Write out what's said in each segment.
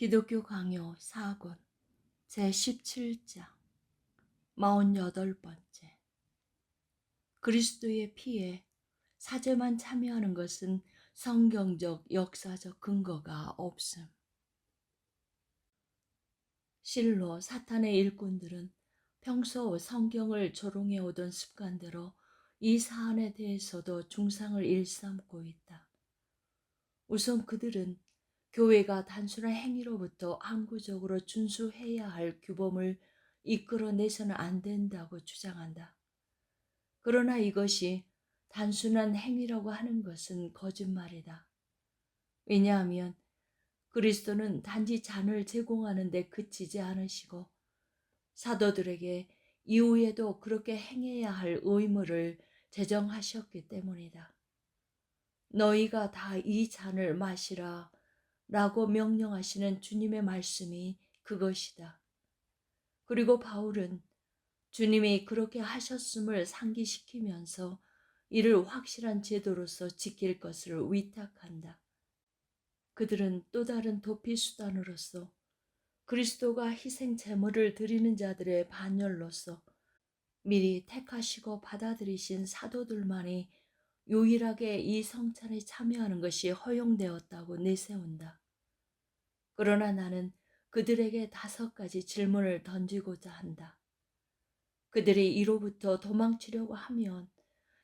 기독교 강요 4권 제17장 48번째. 그리스도의 피에 사제만 참여하는 것은 성경적 역사적 근거가 없음. 실로 사탄의 일꾼들은 평소 성경을 조롱해 오던 습관대로 이 사안에 대해서도 중상을 일삼고 있다. 우선 그들은 교회가 단순한 행위로부터 항구적으로 준수해야 할 규범을 이끌어내서는 안 된다고 주장한다. 그러나 이것이 단순한 행위라고 하는 것은 거짓말이다. 왜냐하면 그리스도는 단지 잔을 제공하는 데 그치지 않으시고 사도들에게 이후에도 그렇게 행해야 할 의무를 제정하셨기 때문이다. 너희가 다 이 잔을 마시라 라고 명령하시는 주님의 말씀이 그것이다. 그리고 바울은 주님이 그렇게 하셨음을 상기시키면서 이를 확실한 제도로서 지킬 것을 위탁한다. 그들은 또 다른 도피 수단으로서 그리스도가 희생 제물을 드리는 자들의 반열로서 미리 택하시고 받아들이신 사도들만이 유일하게 이 성찬에 참여하는 것이 허용되었다고 내세운다. 그러나 나는 그들에게 5가지 질문을 던지고자 한다. 그들이 이로부터 도망치려고 하면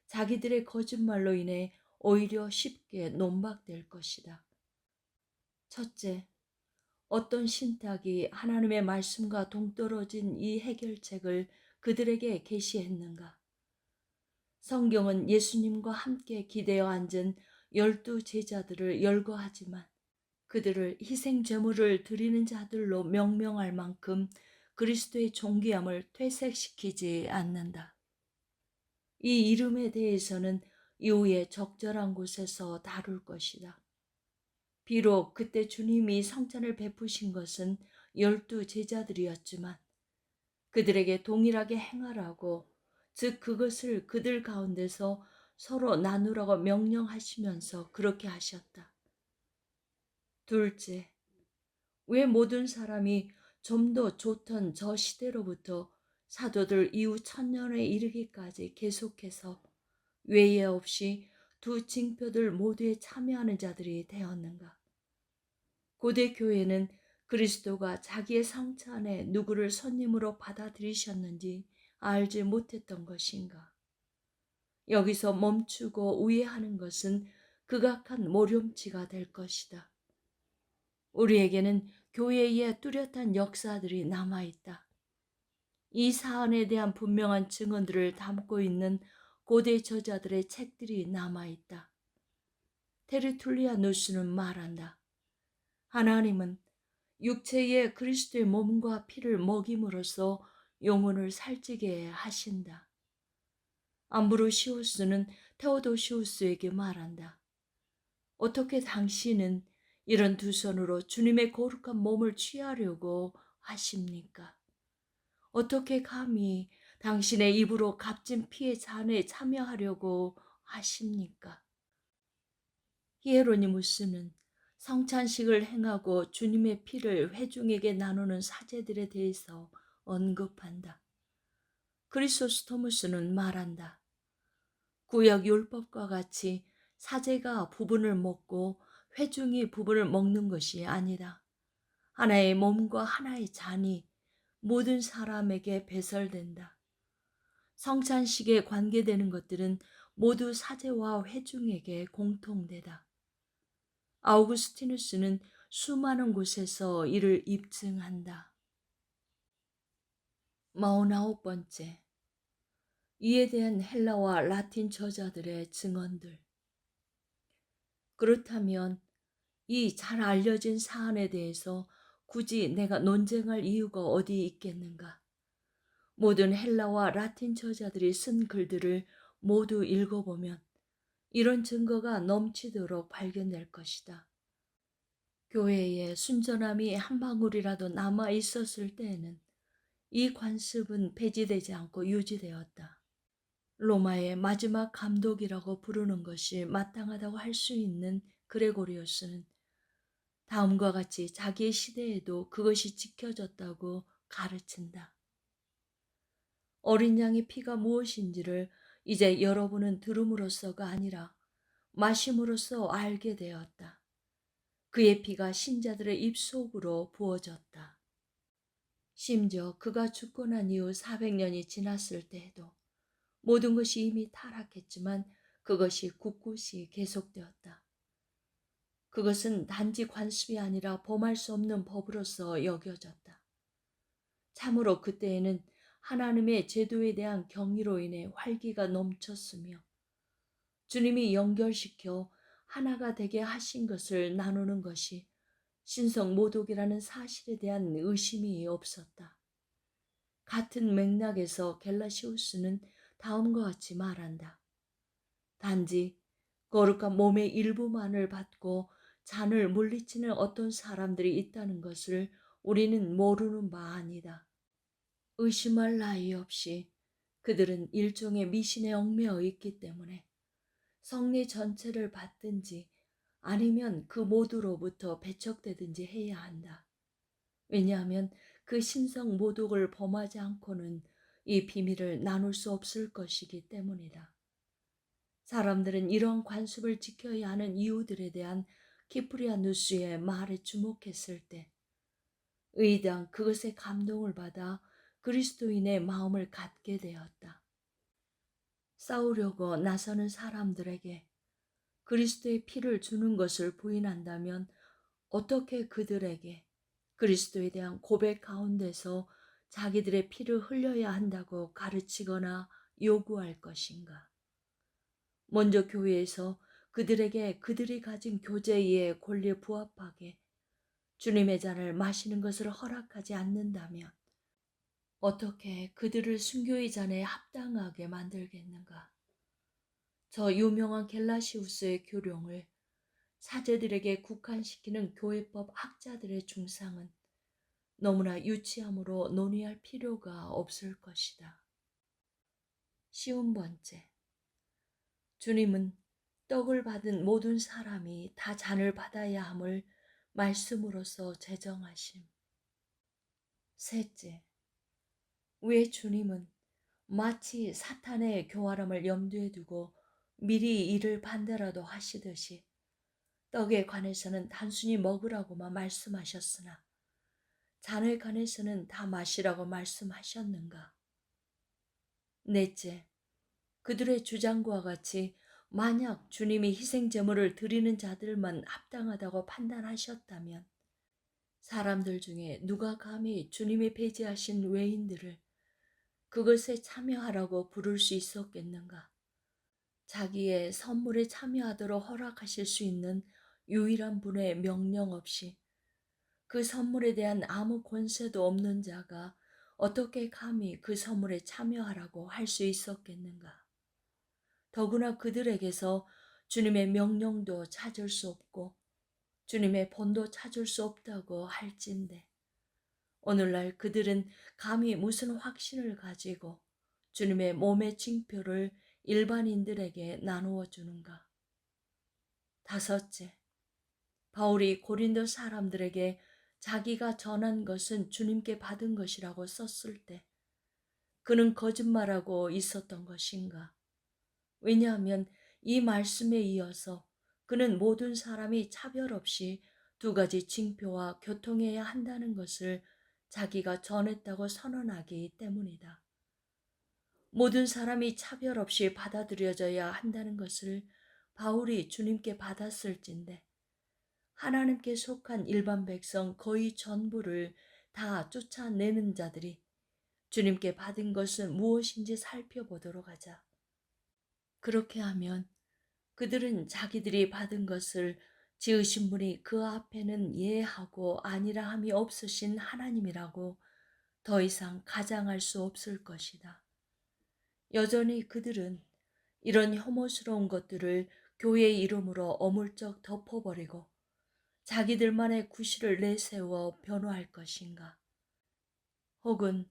자기들의 거짓말로 인해 오히려 쉽게 논박될 것이다. 첫째, 어떤 신탁이 하나님의 말씀과 동떨어진 이 해결책을 그들에게 계시했는가? 성경은 예수님과 함께 기대어 앉은 12 제자들을 열거하지만 그들을 희생 제물을 드리는 자들로 명명할 만큼 그리스도의 존귀함을 퇴색시키지 않는다. 이 이름에 대해서는 이후에 적절한 곳에서 다룰 것이다. 비록 그때 주님이 성찬을 베푸신 것은 12 제자들이었지만 그들에게 동일하게 행하라고, 즉 그것을 그들 가운데서 서로 나누라고 명령하시면서 그렇게 하셨다. 둘째, 왜 모든 사람이 좀 더 좋던 저 시대로부터 사도들 이후 1000년에 이르기까지 계속해서 외예 없이 두 징표들 모두에 참여하는 자들이 되었는가? 고대 교회는 그리스도가 자기의 성찬에 누구를 손님으로 받아들이셨는지 알지 못했던 것인가? 여기서 멈추고 우회하는 것은 극악한 모렴치가 될 것이다. 우리에게는 교회의 뚜렷한 역사들이 남아있다. 이 사안에 대한 분명한 증언들을 담고 있는 고대 저자들의 책들이 남아있다. 테르툴리아누스는 말한다. 하나님은 육체의 그리스도의 몸과 피를 먹임으로써 영혼을 살찌게 하신다. 암브로시우스는 테오도시우스에게 말한다. 어떻게 당신은 이런 두 손으로 주님의 거룩한 몸을 취하려고 하십니까? 어떻게 감히 당신의 입으로 값진 피의 잔에 참여하려고 하십니까? 히에로니무스는 성찬식을 행하고 주님의 피를 회중에게 나누는 사제들에 대해서 언급한다. 크리소스토무스는 말한다. 구약 율법과 같이 사제가 부분을 먹고 회중이 부분을 먹는 것이 아니다. 하나의 몸과 하나의 잔이 모든 사람에게 배설된다. 성찬식에 관계되는 것들은 모두 사제와 회중에게 공통되다. 아우구스티누스는 수많은 곳에서 이를 입증한다. 49번째. 이에 대한 헬라와 라틴 저자들의 증언들. 그렇다면 이 잘 알려진 사안에 대해서 굳이 내가 논쟁할 이유가 어디 있겠는가? 모든 헬라와 라틴 저자들이 쓴 글들을 모두 읽어보면 이런 증거가 넘치도록 발견될 것이다. 교회에 순전함이 한 방울이라도 남아 있었을 때에는 이 관습은 폐지되지 않고 유지되었다. 로마의 마지막 감독이라고 부르는 것이 마땅하다고 할 수 있는 그레고리오스는 다음과 같이 자기의 시대에도 그것이 지켜졌다고 가르친다. 어린 양의 피가 무엇인지를 이제 여러분은 들음으로써가 아니라 마심으로써 알게 되었다. 그의 피가 신자들의 입속으로 부어졌다. 심지어 그가 죽고 난 이후 400년이 지났을 때에도 모든 것이 이미 타락했지만 그것이 굳굳이 계속되었다. 그것은 단지 관습이 아니라 범할 수 없는 법으로서 여겨졌다. 참으로 그때에는 하나님의 제도에 대한 경의로 인해 활기가 넘쳤으며 주님이 연결시켜 하나가 되게 하신 것을 나누는 것이 신성 모독이라는 사실에 대한 의심이 없었다. 같은 맥락에서 겔라시우스는 다음과 같이 말한다. 단지 거룩한 몸의 일부만을 받고 잔을 물리치는 어떤 사람들이 있다는 것을 우리는 모르는 바 아니다. 의심할 나위 없이 그들은 일종의 미신에 얽매여 있기 때문에 성례 전체를 받든지 아니면 그 모두로부터 배척되든지 해야 한다. 왜냐하면 그 신성 모독을 범하지 않고는 이 비밀을 나눌 수 없을 것이기 때문이다. 사람들은 이런 관습을 지켜야 하는 이유들에 대한 키프리아누스의 말에 주목했을 때 의당 그것에 감동을 받아 그리스도인의 마음을 갖게 되었다. 싸우려고 나서는 사람들에게 그리스도의 피를 주는 것을 부인한다면 어떻게 그들에게 그리스도에 대한 고백 가운데서 자기들의 피를 흘려야 한다고 가르치거나 요구할 것인가? 먼저 교회에서 그들에게 그들이 가진 교제의 권리에 부합하게 주님의 잔을 마시는 것을 허락하지 않는다면 어떻게 그들을 순교의 잔에 합당하게 만들겠는가? 저 유명한 겔라시우스의 교룡을 사제들에게 국한시키는 교회법 학자들의 중상은 너무나 유치함으로 논의할 필요가 없을 것이다. 쉬운 번째, 주님은 떡을 받은 모든 사람이 다 잔을 받아야 함을 말씀으로써 제정하심. 셋째, 왜 주님은 마치 사탄의 교활함을 염두에 두고 미리 이를 반대라도 하시듯이 떡에 관해서는 단순히 먹으라고만 말씀하셨으나 잔에 관해서는 다 마시라고 말씀하셨는가? 넷째, 그들의 주장과 같이 만약 주님이 희생제물을 드리는 자들만 합당하다고 판단하셨다면 사람들 중에 누가 감히 주님이 배제하신 외인들을 그것에 참여하라고 부를 수 있었겠는가? 자기의 선물에 참여하도록 허락하실 수 있는 유일한 분의 명령 없이 그 선물에 대한 아무 권세도 없는 자가 어떻게 감히 그 선물에 참여하라고 할 수 있었겠는가? 더구나 그들에게서 주님의 명령도 찾을 수 없고 주님의 본도 찾을 수 없다고 할진대 오늘날 그들은 감히 무슨 확신을 가지고 주님의 몸의 징표를 일반인들에게 나누어 주는가? 다섯째, 바울이 고린도 사람들에게 자기가 전한 것은 주님께 받은 것이라고 썼을 때 그는 거짓말하고 있었던 것인가? 왜냐하면 이 말씀에 이어서 그는 모든 사람이 차별 없이 두 가지 징표와 교통해야 한다는 것을 자기가 전했다고 선언하기 때문이다. 모든 사람이 차별 없이 받아들여져야 한다는 것을 바울이 주님께 받았을진데 하나님께 속한 일반 백성 거의 전부를 다 쫓아내는 자들이 주님께 받은 것은 무엇인지 살펴보도록 하자. 그렇게 하면 그들은 자기들이 받은 것을 지으신 분이 그 앞에는 예하고 아니라 함이 없으신 하나님이라고 더 이상 가장할 수 없을 것이다. 여전히 그들은 이런 혐오스러운 것들을 교회의 이름으로 어물쩍 덮어버리고 자기들만의 구실을 내세워 변호할 것인가? 혹은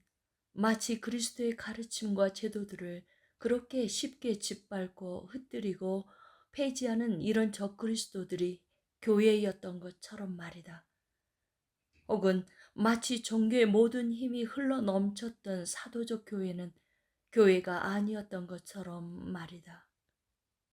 마치 그리스도의 가르침과 제도들을 그렇게 쉽게 짓밟고 흩뜨리고 폐지하는 이런 적그리스도들이 교회였던 것처럼 말이다. 혹은 마치 종교의 모든 힘이 흘러 넘쳤던 사도적 교회는 교회가 아니었던 것처럼 말이다.